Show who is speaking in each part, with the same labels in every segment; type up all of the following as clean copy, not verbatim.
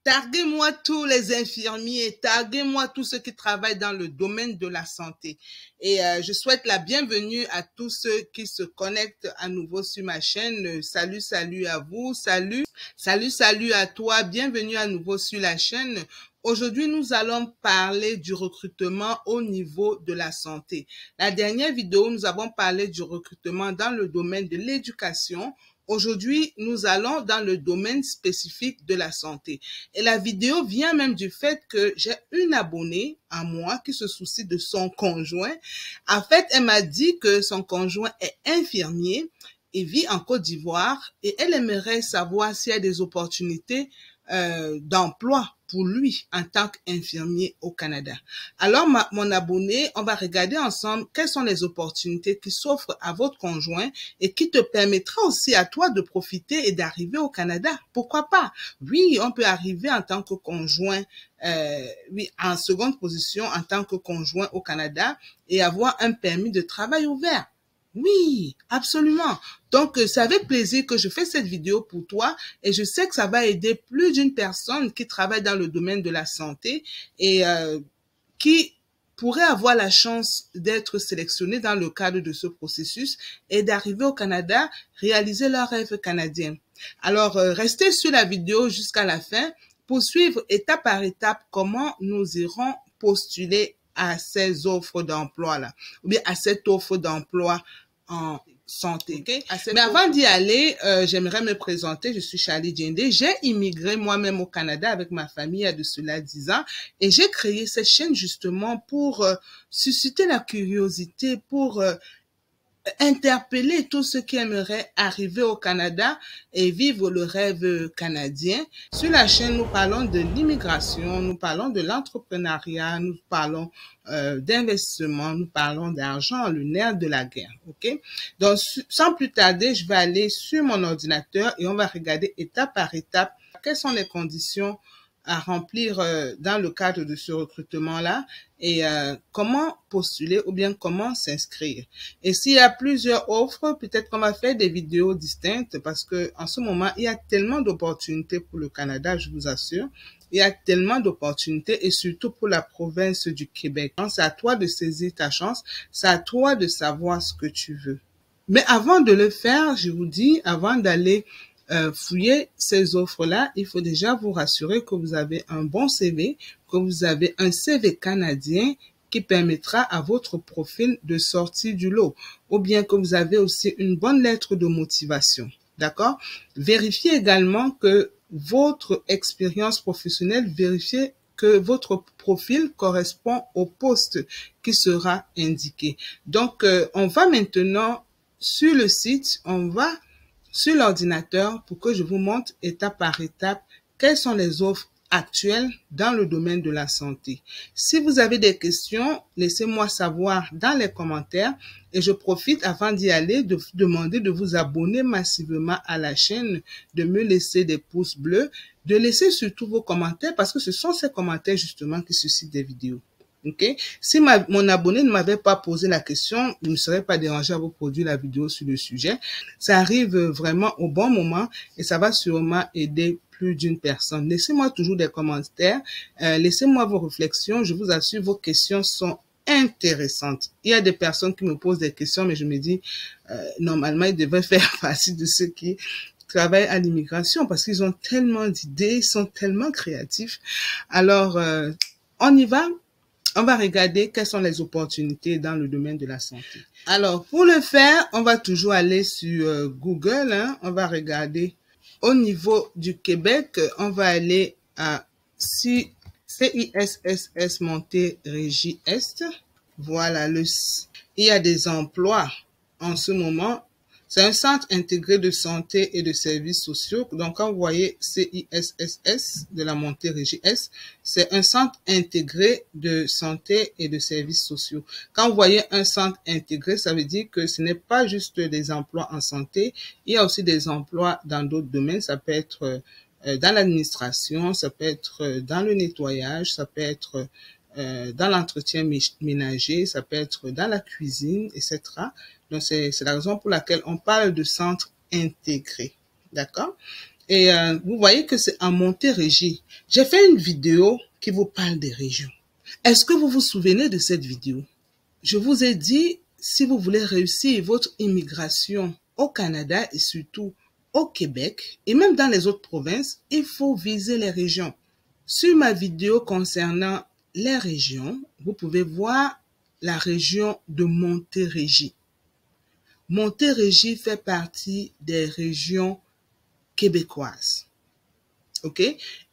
Speaker 1: Targuez-moi tous les infirmiers, targuez-moi tous ceux qui travaillent dans le domaine de la santé. Et je souhaite la bienvenue à tous ceux qui se connectent à nouveau sur ma chaîne. Salut, salut à vous, salut à toi, bienvenue à nouveau sur la chaîne. Aujourd'hui, nous allons parler du recrutement au niveau de la santé. La dernière vidéo, nous avons parlé du recrutement dans le domaine de l'éducation. Aujourd'hui, nous allons dans le domaine spécifique de la santé. Et la vidéo vient même du fait que j'ai une abonnée à moi qui se soucie de son conjoint. En fait, elle m'a dit que son conjoint est infirmier et vit en Côte d'Ivoire et elle aimerait savoir s'il y a des opportunités d'emploi pour lui en tant qu'infirmier au Canada. Alors, mon abonné, on va regarder ensemble quelles sont les opportunités qui s'offrent à votre conjoint et qui te permettra aussi à toi de profiter et d'arriver au Canada. Pourquoi pas? Oui, on peut arriver en tant que conjoint, oui, en seconde position en tant que conjoint au Canada et avoir un permis de travail ouvert. Oui, absolument. Donc, c'est avec plaisir que je fais cette vidéo pour toi et je sais que ça va aider plus d'une personne qui travaille dans le domaine de la santé et qui pourrait avoir la chance d'être sélectionné dans le cadre de ce processus et d'arriver au Canada, réaliser leur rêve canadien. Alors, restez sur la vidéo jusqu'à la fin pour suivre étape par étape comment nous irons postuler à ces offres d'emploi-là, ou bien à cette offre d'emploi en santé. Okay? Mais avant d'y aller, j'aimerais me présenter. Je suis Charlie Djendé. J'ai immigré moi-même au Canada avec ma famille il y a de cela 10 ans et j'ai créé cette chaîne justement pour susciter la curiosité, pour interpeller tous ceux qui aimeraient arriver au Canada et vivre le rêve canadien. Sur la chaîne, nous parlons de l'immigration, nous parlons de l'entrepreneuriat, nous parlons d'investissement, nous parlons d'argent, le nerf de la guerre. Ok? Donc, sans plus tarder, je vais aller sur mon ordinateur et on va regarder étape par étape quelles sont les conditions à remplir dans le cadre de ce recrutement-là et comment postuler ou bien comment s'inscrire. Et s'il y a plusieurs offres, peut-être qu'on va faire des vidéos distinctes parce que en ce moment, il y a tellement d'opportunités pour le Canada, je vous assure. Il y a tellement d'opportunités et surtout pour la province du Québec. C'est à toi de saisir ta chance, c'est à toi de savoir ce que tu veux. Mais avant de le faire, je vous dis, avant d'aller fouiller ces offres-là, il faut déjà vous rassurer que vous avez un bon CV, que vous avez un CV canadien qui permettra à votre profil de sortir du lot, ou bien que vous avez aussi une bonne lettre de motivation. D'accord? Vérifiez également que votre expérience professionnelle, vérifiez que votre profil correspond au poste qui sera indiqué. Donc, on va maintenant sur le site, on va sur l'ordinateur pour que je vous montre étape par étape quelles sont les offres actuelles dans le domaine de la santé. Si vous avez des questions, laissez-moi savoir dans les commentaires et je profite avant d'y aller de vous demander de vous abonner massivement à la chaîne, de me laisser des pouces bleus, de laisser surtout vos commentaires parce que ce sont ces commentaires justement qui suscitent des vidéos. Okay? Si mon abonné ne m'avait pas posé la question, il ne serait pas dérangé à vous produire la vidéo sur le sujet. Ça arrive vraiment au bon moment et ça va sûrement aider plus d'une personne. Laissez-moi toujours des commentaires, laissez-moi vos réflexions. Je vous assure, vos questions sont intéressantes. Il y a des personnes qui me posent des questions, mais je me dis, normalement, ils devraient faire partie de ceux qui travaillent à l'immigration parce qu'ils ont tellement d'idées, ils sont tellement créatifs. Alors, on y va. On va regarder quelles sont les opportunités dans le domaine de la santé. Alors, pour le faire, on va toujours aller sur Google. On va regarder au niveau du Québec. On va aller à CISSS Montérégie Est. Voilà, il y a des emplois en ce moment. C'est un centre intégré de santé et de services sociaux. Donc, quand vous voyez CISSS de la Montérégie Est, c'est un centre intégré de santé et de services sociaux. Quand vous voyez un centre intégré, ça veut dire que ce n'est pas juste des emplois en santé. Il y a aussi des emplois dans d'autres domaines. Ça peut être dans l'administration, ça peut être dans le nettoyage, ça peut être dans l'entretien ménager, ça peut être dans la cuisine, etc. Donc, c'est la raison pour laquelle on parle de centre intégré. D'accord? Et vous voyez que c'est en Montérégie. J'ai fait une vidéo qui vous parle des régions. Est-ce que vous vous souvenez de cette vidéo? Je vous ai dit, si vous voulez réussir votre immigration au Canada et surtout au Québec et même dans les autres provinces, il faut viser les régions. Sur ma vidéo concernant les régions, vous pouvez voir la région de Montérégie. Montérégie fait partie des régions québécoises. OK?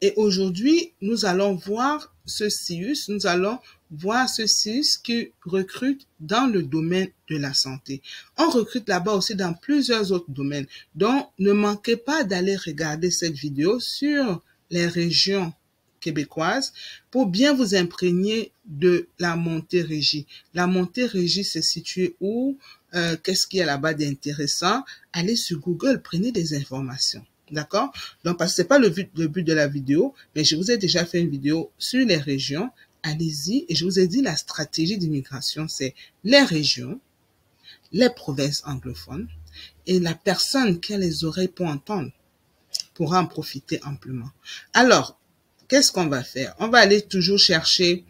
Speaker 1: Et aujourd'hui, nous allons voir ce CIUS, qui recrute dans le domaine de la santé. On recrute là-bas aussi dans plusieurs autres domaines. Donc, ne manquez pas d'aller regarder cette vidéo sur les régions québécoises pour bien vous imprégner de la Montérégie. La Montérégie se situe où? Qu'est-ce qu'il y a là-bas d'intéressant? Allez sur Google, prenez des informations. D'accord? Donc, parce que c'est pas le but de la vidéo, mais je vous ai déjà fait une vidéo sur les régions. Allez-y et je vous ai dit la stratégie d'immigration, c'est les régions, les provinces anglophones et la personne qui a les oreilles pour entendre pourra en profiter amplement. Alors, qu'est-ce qu'on va faire? On va aller toujours chercher.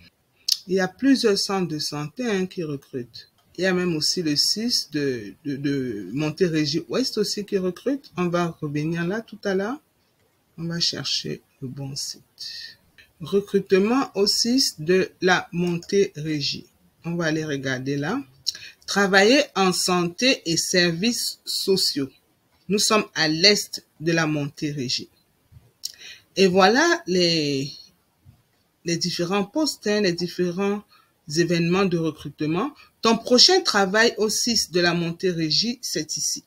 Speaker 1: Il y a plusieurs centres de santé qui recrutent. Il y a même aussi le 6 de Montérégie Ouest aussi qui recrute. On va revenir là tout à l'heure. On va chercher le bon site. Recrutement au 6 de la Montérégie. On va aller regarder là. Travailler en santé et services sociaux. Nous sommes à l'est de la Montérégie. Et voilà les différents postes, les différents événements de recrutement. Ton prochain travail au 6 de la Montérégie, c'est ici.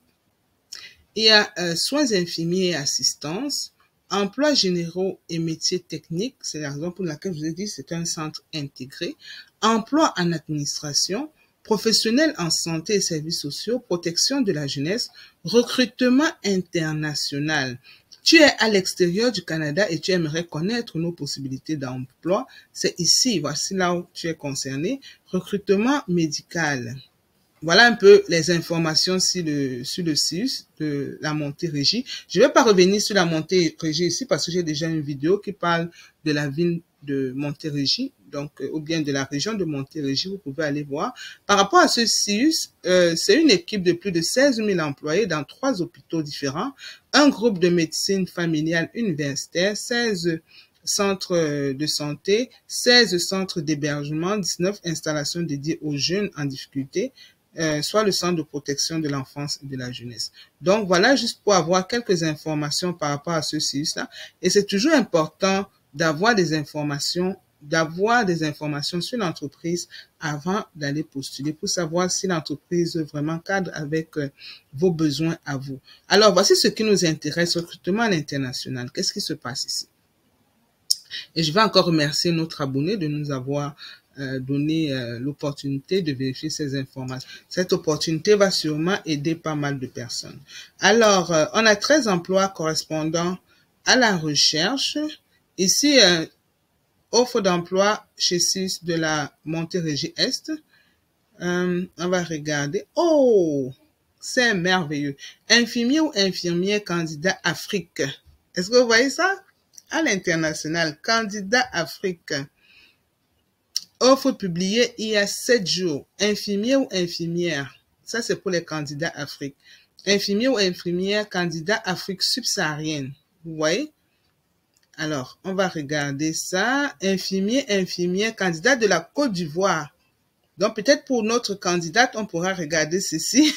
Speaker 1: Il y a soins infirmiers et assistance, emplois généraux et métiers techniques, c'est la raison pour laquelle je vous ai dit c'est un centre intégré, emploi en administration, professionnels en santé et services sociaux, protection de la jeunesse, recrutement international. Tu es à l'extérieur du Canada et tu aimerais connaître nos possibilités d'emploi. C'est ici, voici là où tu es concerné. Recrutement médical. Voilà un peu les informations sur le CIUS de la Montérégie. Je ne vais pas revenir sur la Montérégie ici parce que j'ai déjà une vidéo qui parle de la ville de Montérégie, donc ou bien de la région de Montérégie, vous pouvez aller voir. Par rapport à ce CIUS, c'est une équipe de plus de 16 000 employés dans 3 hôpitaux différents, un groupe de médecine familiale universitaire, 16 centres de santé, 16 centres d'hébergement, 19 installations dédiées aux jeunes en difficulté, soit le centre de protection de l'enfance et de la jeunesse. Donc voilà, juste pour avoir quelques informations par rapport à ce CIUS-là. Et c'est toujours important d'avoir des informations sur l'entreprise avant d'aller postuler pour savoir si l'entreprise vraiment cadre avec vos besoins à vous. Alors, voici ce qui nous intéresse, recrutement à l'international. Qu'est-ce qui se passe ici? Et je vais encore remercier notre abonné de nous avoir donné l'opportunité de vérifier ces informations. Cette opportunité va sûrement aider pas mal de personnes. Alors, on a 13 emplois correspondant à la recherche. Ici, offre d'emploi chez CIUS de la Montérégie Est. On va regarder. Oh, c'est merveilleux. Infirmier ou infirmière candidat Afrique. Est-ce que vous voyez ça? À l'international, candidat Afrique. Offre publiée il y a 7 jours. Infirmier ou infirmière. Ça, c'est pour les candidats Afrique. Infirmier ou infirmière candidat Afrique subsaharienne. Vous voyez? Alors, on va regarder ça. Infirmier, infirmière, candidat de la Côte d'Ivoire. Donc, peut-être pour notre candidate, on pourra regarder ceci.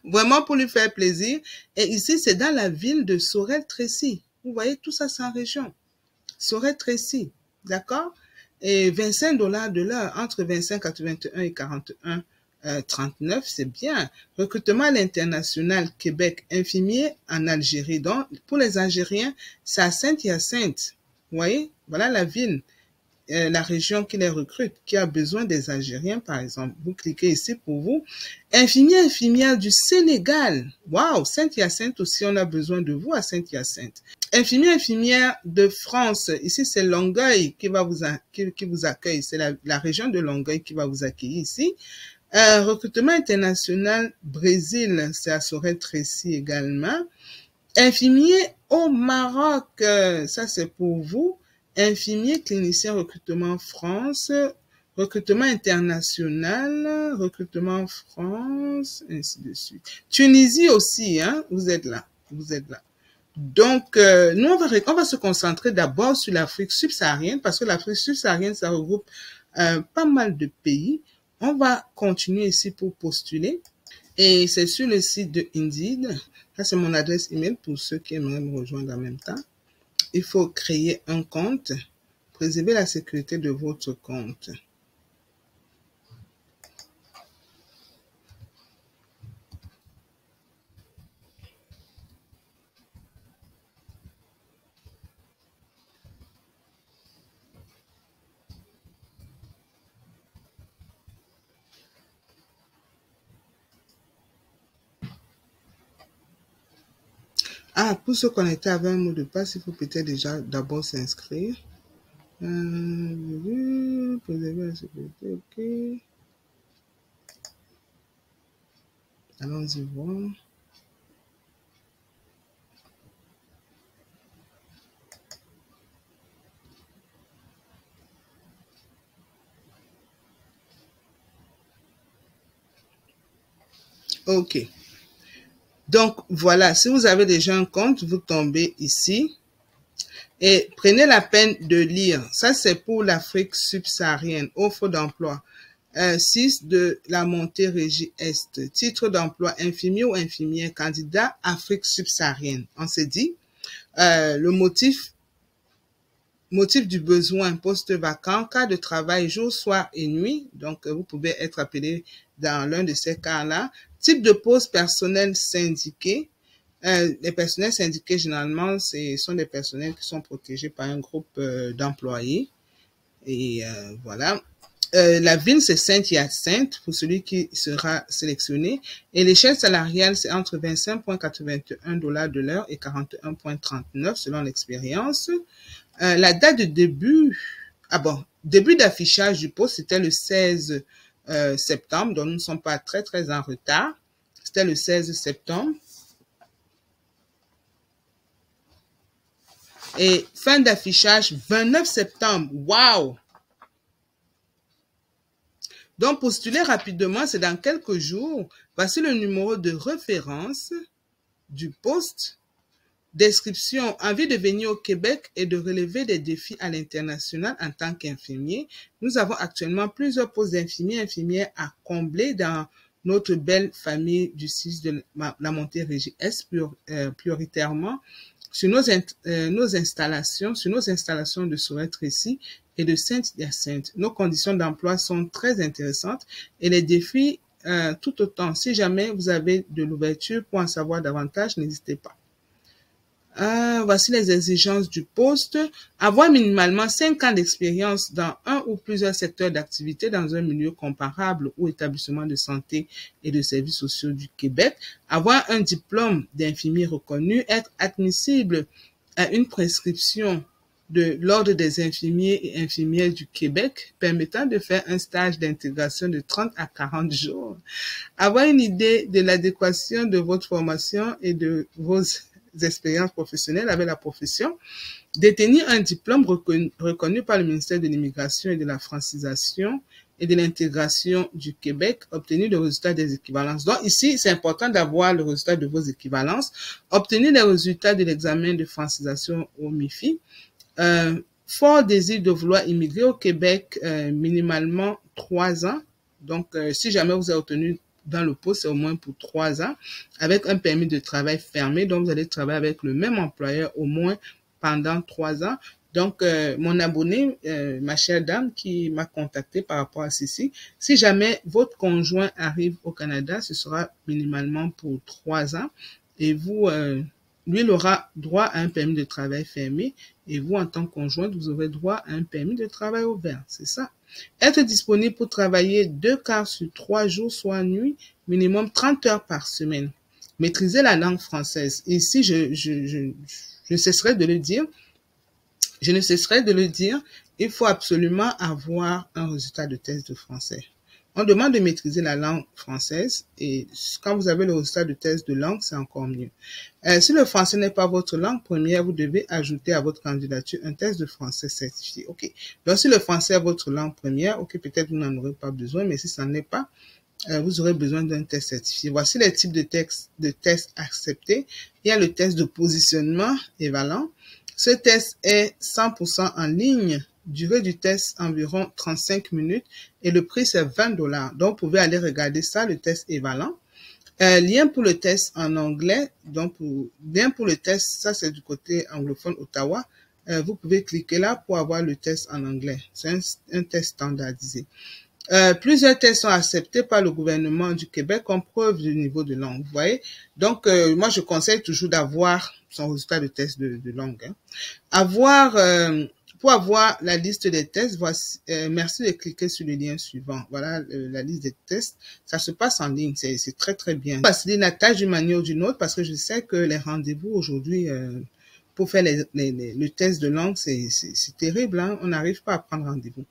Speaker 1: Vraiment pour lui faire plaisir. Et ici, c'est dans la ville de Sorel-Tracy. Vous voyez, tout ça, c'est en région. Sorel-Tracy. D'accord? Et 25 $ de l'heure, entre 25,81 et 41,39, c'est bien. Recrutement à l'international, Québec, infirmier en Algérie. Donc, pour les Algériens, c'est à Saint-Hyacinthe. Vous voyez? Voilà la ville, la région qui les recrute, qui a besoin des Algériens, par exemple. Vous cliquez ici pour vous. Infirmier, infirmière du Sénégal. Waouh! Saint-Hyacinthe aussi, on a besoin de vous à Saint-Hyacinthe. Infirmier, infirmière de France. Ici, c'est Longueuil qui vous accueille. C'est la région de Longueuil qui va vous accueillir ici. Recrutement international Brésil, c'est à Sorel-Tracy également. Infirmier au Maroc, ça c'est pour vous. Infirmier clinicien recrutement France, recrutement international, recrutement France, ainsi de suite. Tunisie aussi, hein, vous êtes là, vous êtes là. Donc, nous, on va se concentrer d'abord sur l'Afrique subsaharienne parce que l'Afrique subsaharienne, ça regroupe pas mal de pays. On va continuer ici pour postuler. Et c'est sur le site de Indeed. Ça, c'est mon adresse email pour ceux qui aimeraient me rejoindre en même temps. Il faut créer un compte, préserver la sécurité de votre compte. Ah, pour se connecter avec un mot de passe, il faut peut-être déjà d'abord s'inscrire. Préserver la sécurité, ok. Allons-y voir. Ok. Donc, voilà, si vous avez déjà un compte, vous tombez ici et prenez la peine de lire. Ça, c'est pour l'Afrique subsaharienne, offre d'emploi. 6 de la Montérégie Est. Titre d'emploi infirmier ou infirmière candidat Afrique subsaharienne. On s'est dit, le motif du besoin, poste vacant, cas de travail jour, soir et nuit. Donc, vous pouvez être appelé dans l'un de ces cas-là. Type de poste personnel syndiqué. Les personnels syndiqués, généralement, ce sont des personnels qui sont protégés par un groupe d'employés. Et voilà. La ville, c'est Saint-Hyacinthe pour celui qui sera sélectionné. Et l'échelle salariale, c'est entre 25,81 $ de l'heure et 41,39 selon l'expérience. La date de début, début d'affichage du poste, c'était le 16 septembre, donc nous ne sommes pas très, très en retard. C'était le 16 septembre. Et fin d'affichage, 29 septembre. Waouh! Donc, postuler rapidement, c'est dans quelques jours. Voici le numéro de référence du poste. Description, envie de venir au Québec et de relever des défis à l'international en tant qu'infirmier. Nous avons actuellement plusieurs postes d'infirmiers et infirmières à combler dans notre belle famille du 6 de la Montérégie Est prioritairement sur nos installations de Sorel-Tracy et de Saint-Hyacinthe. Nos conditions d'emploi sont très intéressantes et les défis tout autant. Si jamais vous avez de l'ouverture pour en savoir davantage, n'hésitez pas. Voici les exigences du poste. Avoir minimalement 5 ans d'expérience dans un ou plusieurs secteurs d'activité dans un milieu comparable ou établissement de santé et de services sociaux du Québec. Avoir un diplôme d'infirmier reconnu. Être admissible à une prescription de l'Ordre des infirmiers et infirmières du Québec permettant de faire un stage d'intégration de 30 à 40 jours. Avoir une idée de l'adéquation de votre formation et de vos expériences professionnelles avec la profession, détenir un diplôme reconnu par le ministère de l'Immigration et de la Francisation et de l'intégration du Québec, obtenir le résultat des équivalences. Donc ici, c'est important d'avoir le résultat de vos équivalences, obtenir les résultats de l'examen de francisation au MIFI, fort désir de vouloir immigrer au Québec, minimalement 3 ans. Donc, si jamais vous avez obtenu dans le poste, c'est au moins pour 3 ans, avec un permis de travail fermé. Donc, vous allez travailler avec le même employeur au moins pendant 3 ans. Donc, mon abonné, ma chère dame qui m'a contacté par rapport à ceci, si jamais votre conjoint arrive au Canada, ce sera minimalement pour 3 ans. Et vous, lui, il aura droit à un permis de travail fermé. Et vous, en tant que conjointe, vous aurez droit à un permis de travail ouvert. C'est ça. Être disponible pour travailler 2 quarts sur 3 jours, soit nuit, minimum 30 heures par semaine. Maîtriser la langue française. Ici, je ne cesserai de le dire. Il faut absolument avoir un résultat de test de français. On demande de maîtriser la langue française et quand vous avez le résultat de test de langue, c'est encore mieux. Si le français n'est pas votre langue première, vous devez ajouter à votre candidature un test de français certifié. OK. Donc, si le français est votre langue première, OK, peut-être vous n'en aurez pas besoin, mais si ça n'est pas, vous aurez besoin d'un test certifié. Voici les types de tests acceptés. Il y a le test de positionnement évaluant. Ce test est 100% en ligne. Durée du test environ 35 minutes et le prix c'est $20. Donc, vous pouvez aller regarder ça, le test évaluant. Lien pour le test en anglais. Donc, lien pour le test, ça c'est du côté anglophone Ottawa. Vous pouvez cliquer là pour avoir le test en anglais. C'est un test standardisé. Plusieurs tests sont acceptés par le gouvernement du Québec comme preuve du niveau de langue. Vous voyez? Donc, moi, je conseille toujours d'avoir son résultat de test de langue. Pour avoir la liste des tests, voici, merci de cliquer sur le lien suivant. Voilà la liste des tests. Ça se passe en ligne. C'est très, très bien. Facilite la tâche d'une manière ou d'une autre parce que je sais que les rendez-vous aujourd'hui, pour faire le test de langue, c'est terrible. Hein? On n'arrive pas à prendre rendez-vous.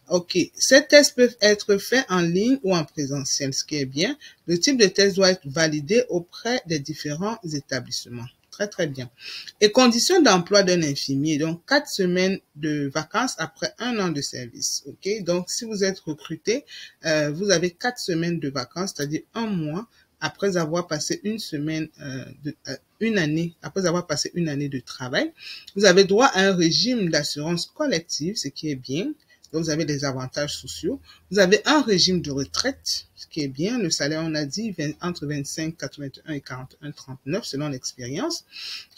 Speaker 1: OK. Ces tests peuvent être faits en ligne ou en présentiel, ce qui est bien. Le type de test doit être validé auprès des différents établissements. Très, très bien. Et conditions d'emploi d'un infirmier. Donc, 4 semaines de vacances après 1 an de service. OK. Donc, si vous êtes recruté, vous avez 4 semaines de vacances, c'est-à-dire 1 mois après avoir passé une année, après avoir passé une année de travail. Vous avez droit à un régime d'assurance collective, ce qui est bien. Donc, vous avez des avantages sociaux. Vous avez un régime de retraite, ce qui est bien. Le salaire, on a dit, entre 25,81 et 41,39 selon l'expérience.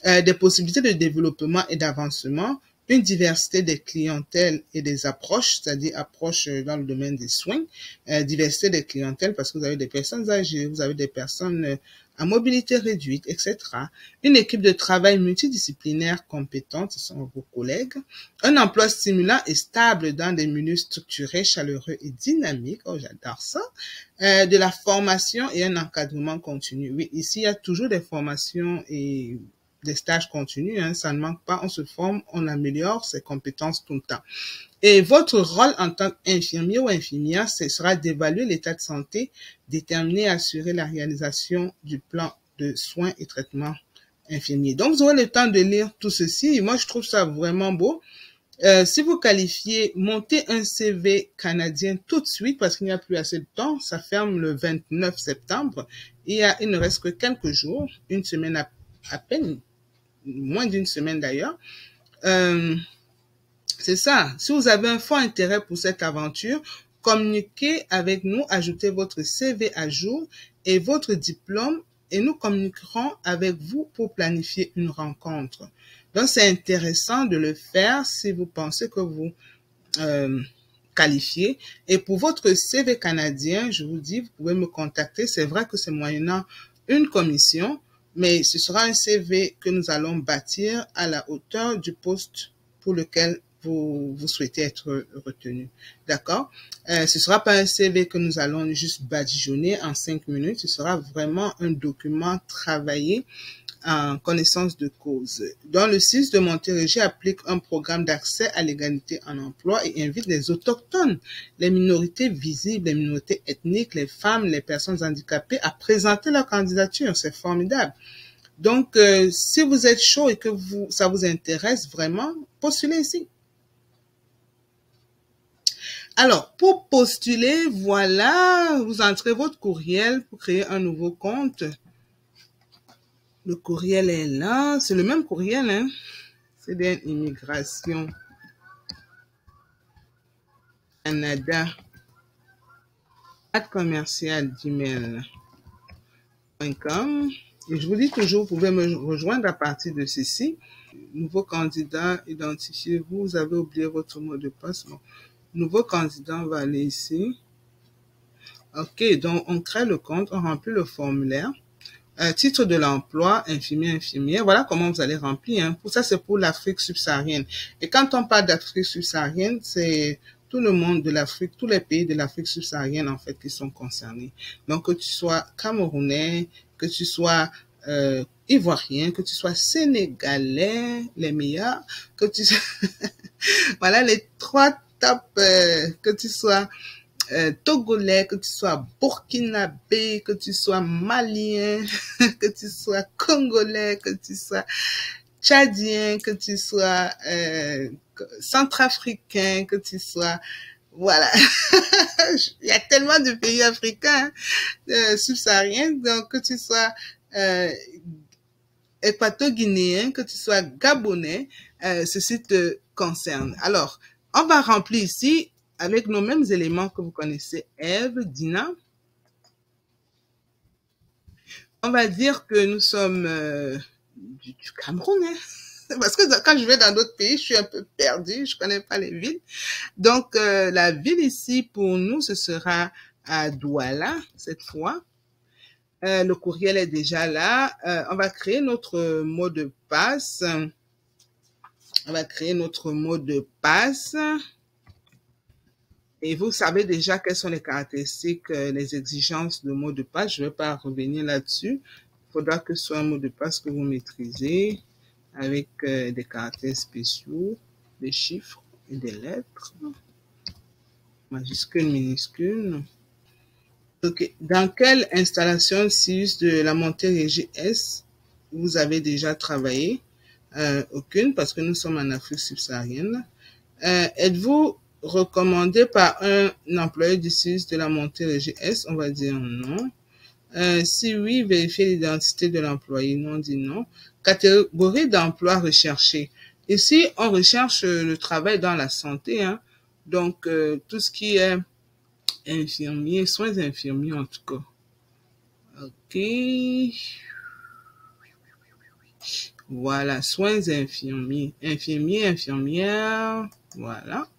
Speaker 1: Des possibilités de développement et d'avancement. Une diversité des clientèles et des approches, c'est-à-dire approches dans le domaine des soins. Diversité des clientèles parce que vous avez des personnes âgées, vous avez des personnes à mobilité réduite, etc. Une équipe de travail multidisciplinaire compétente, ce sont vos collègues. Un emploi stimulant et stable dans des milieux structurés, chaleureux et dynamiques. Oh, j'adore ça. De la formation et un encadrement continu. Oui, ici, il y a toujours des formations et des stages continus, hein, ça ne manque pas, on se forme, on améliore ses compétences tout le temps. Et votre rôle en tant qu'infirmier ou infirmière, ce sera d'évaluer l'état de santé, déterminer et assurer la réalisation du plan de soins et traitements infirmiers. Donc, vous aurez le temps de lire tout ceci. Et moi, je trouve ça vraiment beau. Si vous qualifiez, montez un CV canadien tout de suite parce qu'il n'y a plus assez de temps. Ça ferme le 29 septembre. Il ne reste que quelques jours, une semaine à peine, moins d'une semaine d'ailleurs. C'est ça. Si vous avez un fort intérêt pour cette aventure, communiquez avec nous, ajoutez votre CV à jour et votre diplôme et nous communiquerons avec vous pour planifier une rencontre. Donc, c'est intéressant de le faire si vous pensez que vous qualifiez. Et pour votre CV canadien, je vous dis, vous pouvez me contacter. C'est vrai que c'est moyennant une commission, mais ce sera un CV que nous allons bâtir à la hauteur du poste pour lequel vous souhaitez être retenu. D'accord? Ce sera pas un CV que nous allons juste badigeonner en 5 minutes. Ce sera vraiment un document travaillé en connaissance de cause. Dans le CIS de Montérégie applique un programme d'accès à l'égalité en emploi et invite les autochtones, les minorités visibles, les minorités ethniques, les femmes, les personnes handicapées à présenter leur candidature. C'est formidable. Donc, si vous êtes chaud et que ça vous intéresse vraiment, postulez ici. Alors, pour postuler, voilà, vous entrez votre courriel pour créer un nouveau compte. Le courriel est là. C'est le même courriel, hein. C'est bien Immigration Canada @commercial@gmail.com. Et je vous dis toujours, vous pouvez me rejoindre à partir de ceci. Nouveau candidat, identifiez-vous. Vous avez oublié votre mot de passe. Bon. Nouveau candidat, on va aller ici. OK, donc on crée le compte, on remplit le formulaire. Titre de l'emploi, infirmier, infirmière. Voilà comment vous allez remplir. Hein. Pour ça, c'est pour l'Afrique subsaharienne. Et quand on parle d'Afrique subsaharienne, c'est tout le monde de l'Afrique, tous les pays de l'Afrique subsaharienne, en fait, qui sont concernés. Donc, que tu sois camerounais, que tu sois ivoirien, que tu sois sénégalais, les meilleurs, que tu sois... voilà les 3 top, que tu sois Togolais, que tu sois burkinabé, que tu sois malien, que tu sois congolais, que tu sois tchadien, que tu sois centrafricain, que tu sois... Voilà. Il y a tellement de pays africains subsahariens, donc que tu sois équato-guinéen, que tu sois gabonais, ceci te concerne. Alors, on va remplir ici avec nos mêmes éléments que vous connaissez, Ève, Dina. On va dire que nous sommes du Cameroun, hein? Parce que quand je vais dans d'autres pays, je suis un peu perdue, je connais pas les villes. Donc, la ville ici, pour nous, ce sera à Douala, cette fois. Le courriel est déjà là. On va créer notre mot de passe. On va créer notre mot de passe. Et vous savez déjà quelles sont les caractéristiques, les exigences de mot de passe. Je ne vais pas revenir là-dessus. Il faudra que ce soit un mot de passe que vous maîtrisez avec des caractères spéciaux, des chiffres et des lettres. Majuscule, minuscule. Ok. Dans quelle installation SIUS de la Montérégie S vous avez déjà travaillé? Aucune, parce que nous sommes en Afrique subsaharienne. Êtes-vous recommandé par un employé du SIUS de la Montérégie S? On va dire non. Si oui, vérifiez l'identité de l'employé. Non, dit non. Catégorie d'emploi recherché. Ici, on recherche le travail dans la santé, hein. Donc, tout ce qui est infirmier, soins infirmiers en tout cas. Ok. Voilà, soins infirmiers. Infirmiers, infirmières. Voilà.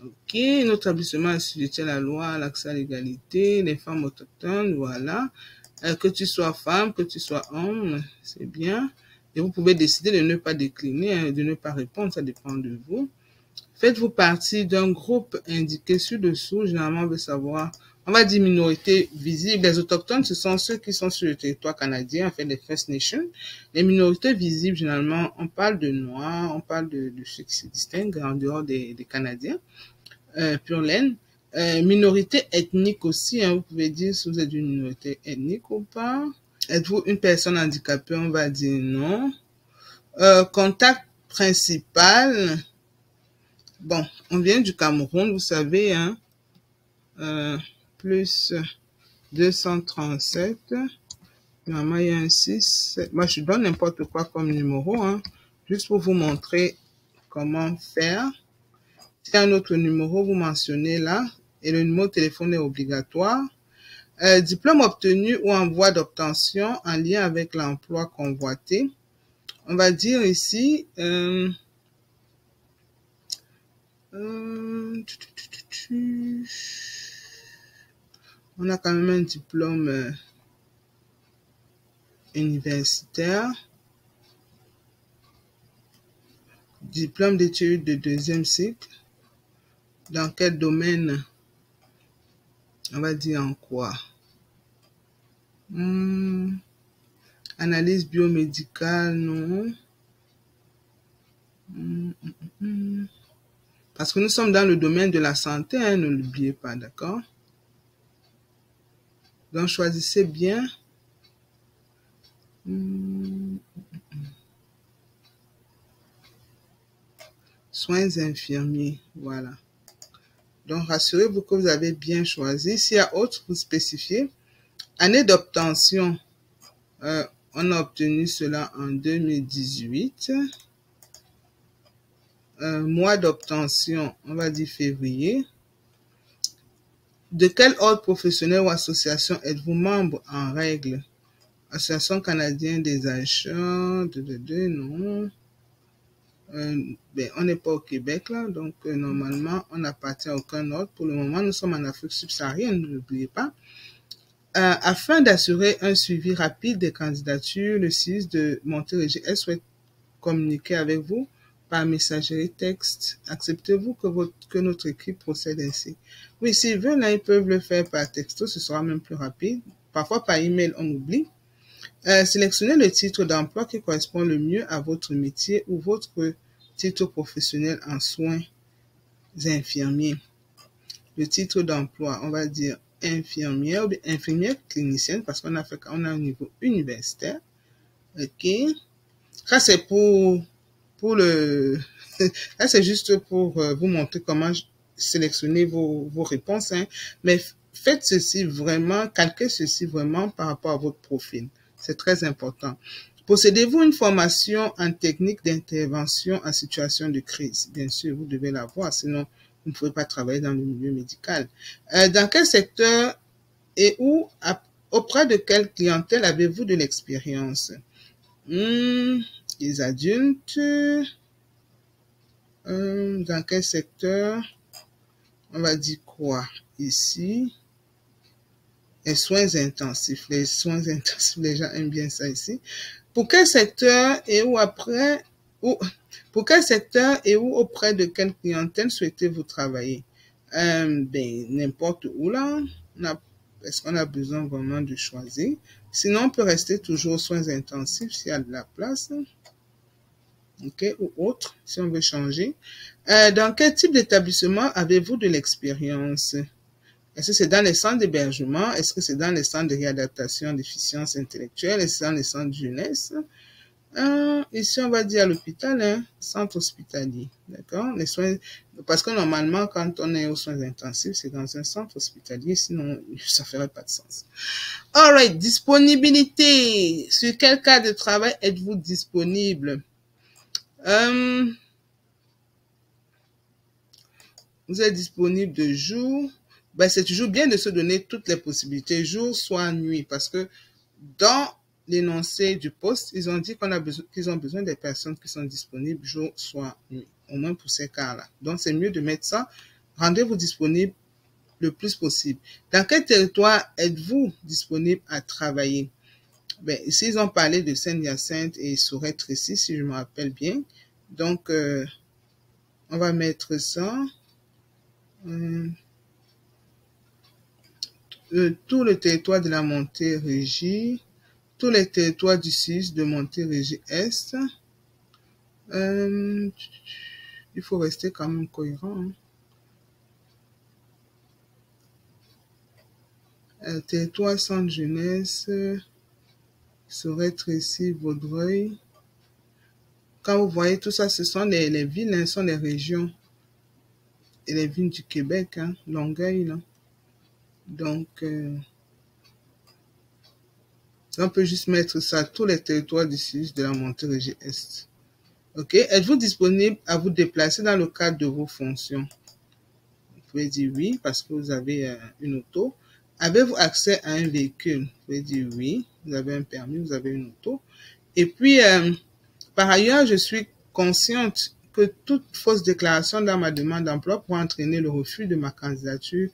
Speaker 1: Ok, notre établissement assujetti à la loi, l'accès à l'égalité, les femmes autochtones, voilà. Que tu sois femme, que tu sois homme, c'est bien. Et vous pouvez décider de ne pas décliner, hein, de ne pas répondre, ça dépend de vous. Faites-vous partie d'un groupe indiqué ci-dessous, généralement on veut savoir, on va dire minorité visible. Les autochtones, ce sont ceux qui sont sur le territoire canadien, en fait les First Nations. Les minorités visibles, généralement, on parle de Noirs, on parle de ceux qui se distinguent en dehors des Canadiens. Pure laine. Minorité ethnique aussi, hein, vous pouvez dire si vous êtes une minorité ethnique ou pas. Êtes-vous une personne handicapée? On va dire non. Contact principal. Bon, on vient du Cameroun, vous savez, hein. Plus 237. Normalement, il y a un 6. Moi, je donne n'importe quoi comme numéro, hein, juste pour vous montrer comment faire. Si y a un autre numéro, vous mentionnez là, et le numéro de téléphone est obligatoire. Diplôme obtenu ou en voie d'obtention en lien avec l'emploi convoité. On va dire ici, on a quand même un diplôme universitaire, diplôme d'études de deuxième cycle. Dans quel domaine? On va dire en quoi? Analyse biomédicale, non. Parce que nous sommes dans le domaine de la santé, hein, ne l'oubliez pas, d'accord? Donc, choisissez bien. Soins infirmiers, voilà. Donc, rassurez-vous que vous avez bien choisi. S'il y a autre, vous spécifiez. Année d'obtention, on a obtenu cela en 2018. Mois d'obtention, on va dire février. De quel ordre professionnel ou association êtes-vous membre en règle? Association canadienne des achats, non. On n'est pas au Québec là, donc normalement on n'appartient à aucun ordre. Pour le moment, nous sommes en Afrique subsaharienne, ne l'oubliez pas. Afin d'assurer un suivi rapide des candidatures, le CIUS de Montérégie S souhaite communiquer avec vous par messagerie texte. Acceptez-vous que notre équipe procède ainsi? Oui, s'ils veulent, là, ils peuvent le faire par texto, ce sera même plus rapide. Parfois, par email, on oublie. Sélectionnez le titre d'emploi qui correspond le mieux à votre métier ou votre titre professionnel en soins infirmiers. Le titre d'emploi, on va dire infirmière ou infirmière clinicienne parce qu'on a un niveau universitaire. OK. Ça, c'est pour le, là, c'est juste pour vous montrer comment sélectionner vos réponses, hein. Mais faites ceci vraiment, calquez ceci vraiment par rapport à votre profil. C'est très important. Possédez-vous une formation en technique d'intervention en situation de crise? Bien sûr, vous devez l'avoir, sinon vous ne pouvez pas travailler dans le milieu médical. Dans quel secteur et où, auprès de quelle clientèle avez-vous de l'expérience? Les adultes. Dans quel secteur? On va dire quoi ici? Les soins intensifs. Les soins intensifs, les gens aiment bien ça ici. Pour quel secteur et où pour quel secteur et où auprès de quelle clientèle souhaitez-vous travailler? N'importe où là. Est-ce qu'on a besoin vraiment de choisir? Sinon, on peut rester toujours aux soins intensifs s'il y a de la place. OK, ou autre, si on veut changer. Dans quel type d'établissement avez-vous de l'expérience? Est-ce que c'est dans les centres d'hébergement? Est-ce que c'est dans les centres de réadaptation de déficience intellectuelle? Est-ce que c'est dans les centres de jeunesse? Ici, on va dire à l'hôpital, hein, centre hospitalier. D'accord? Les soins, parce que normalement, quand on est aux soins intensifs, c'est dans un centre hospitalier, sinon, ça ferait pas de sens. Alright, disponibilité. Sur quel cas de travail êtes-vous disponible? Vous êtes disponible de jour. C'est toujours bien de se donner toutes les possibilités, jour, soit nuit, parce que dans l'énoncé du poste, ils ont dit qu'ils ont besoin des personnes qui sont disponibles jour, soit nuit, au moins pour ces cas-là. Donc, c'est mieux de mettre ça. Rendez-vous disponible le plus possible. Dans quel territoire êtes-vous disponible à travailler? Ici, ils ont parlé de Saint-Hyacinthe et Sorel-Tracy, si je me rappelle bien. Donc, on va mettre ça. Tout le territoire de la Montérégie, tous les territoires du sud de Montérégie-Est. Il faut rester quand même cohérent. Hein. Territoire centre jeunesse, Sorel-Tracy, Vaudreuil. Quand vous voyez tout ça, ce sont les villes, hein, ce sont les régions et les villes du Québec, hein, Longueuil, là. Donc, on peut juste mettre ça, tous les territoires du sud de la Montérégie-Est. OK. Êtes-vous disponible à vous déplacer dans le cadre de vos fonctions? Vous pouvez dire oui, parce que vous avez une auto. Avez-vous accès à un véhicule? Vous pouvez dire oui. Vous avez un permis, vous avez une auto. Et puis, par ailleurs, je suis consciente que toute fausse déclaration dans ma demande d'emploi pourrait entraîner le refus de ma candidature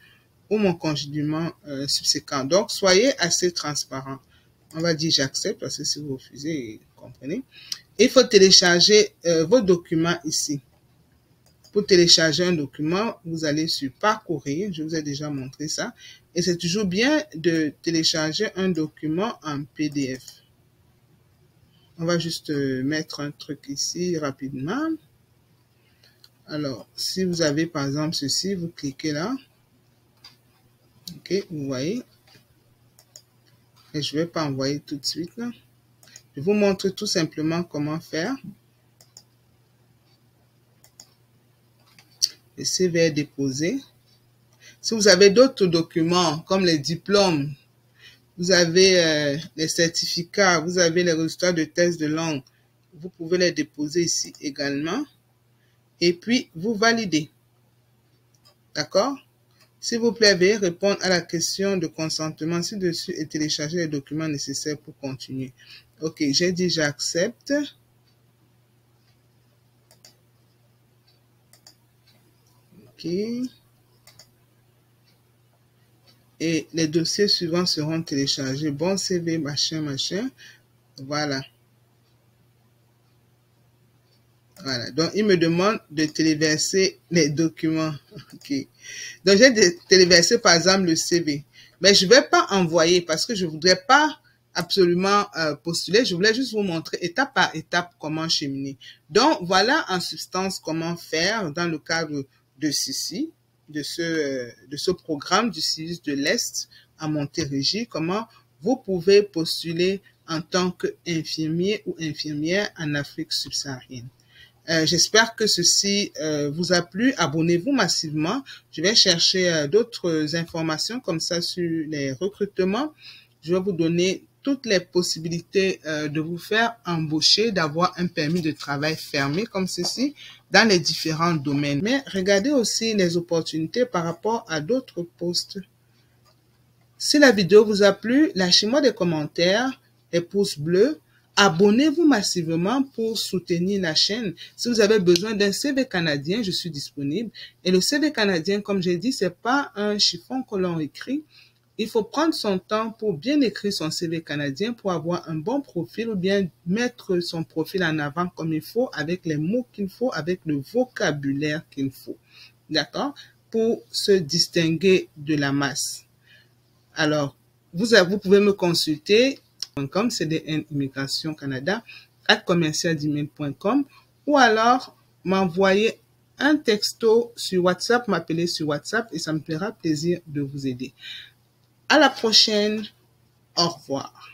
Speaker 1: ou mon congédiement subséquent. Donc, soyez assez transparent. On va dire j'accepte, parce que si vous refusez, vous comprenez. Il faut télécharger vos documents ici. Pour télécharger un document, vous allez sur Parcourir. Je vous ai déjà montré ça. Et c'est toujours bien de télécharger un document en PDF. On va juste mettre un truc ici rapidement. Alors, si vous avez par exemple ceci, vous cliquez là. OK, vous voyez. Et je ne vais pas envoyer tout de suite là. Je vous montre tout simplement comment faire. Le CV est déposé. Si vous avez d'autres documents comme les diplômes, vous avez les certificats, vous avez les résultats de tests de langue, vous pouvez les déposer ici également. Et puis, vous validez. D'accord? S'il vous plaît, veuillez répondre à la question de consentement ci-dessus et télécharger les documents nécessaires pour continuer. OK, j'ai dit j'accepte. OK. Et les dossiers suivants seront téléchargés. Bon CV, machin, machin. Voilà. Voilà. Donc, il me demande de téléverser les documents. OK. Donc, j'ai téléversé, par exemple, le CV. Mais je ne vais pas envoyer parce que je ne voudrais pas absolument postuler. Je voulais juste vous montrer étape par étape comment cheminer. Donc, voilà en substance comment faire dans le cadre de ceci. de ce programme du CIUS de l'Est à Montérégie, comment vous pouvez postuler en tant qu'infirmier ou infirmière en Afrique subsaharienne. J'espère que ceci vous a plu. Abonnez-vous massivement. Je vais chercher d'autres informations comme ça sur les recrutements. Je vais vous donner toutes les possibilités de vous faire embaucher, d'avoir un permis de travail fermé comme ceci dans les différents domaines. Mais regardez aussi les opportunités par rapport à d'autres postes. Si la vidéo vous a plu, lâchez-moi des commentaires, des pouces bleus. Abonnez-vous massivement pour soutenir la chaîne. Si vous avez besoin d'un CV canadien, je suis disponible. Et le CV canadien, comme j'ai dit, c'est pas un chiffon que l'on écrit. Il faut prendre son temps pour bien écrire son CV canadien pour avoir un bon profil ou bien mettre son profil en avant comme il faut, avec les mots qu'il faut, avec le vocabulaire qu'il faut. D'accord? Pour se distinguer de la masse. Alors, vous pouvez me consulter comme CDN Immigration Canada @commercial@gmail.com ou alors m'envoyer un texto sur WhatsApp, m'appeler sur WhatsApp et ça me fera plaisir de vous aider. À la prochaine. Au revoir.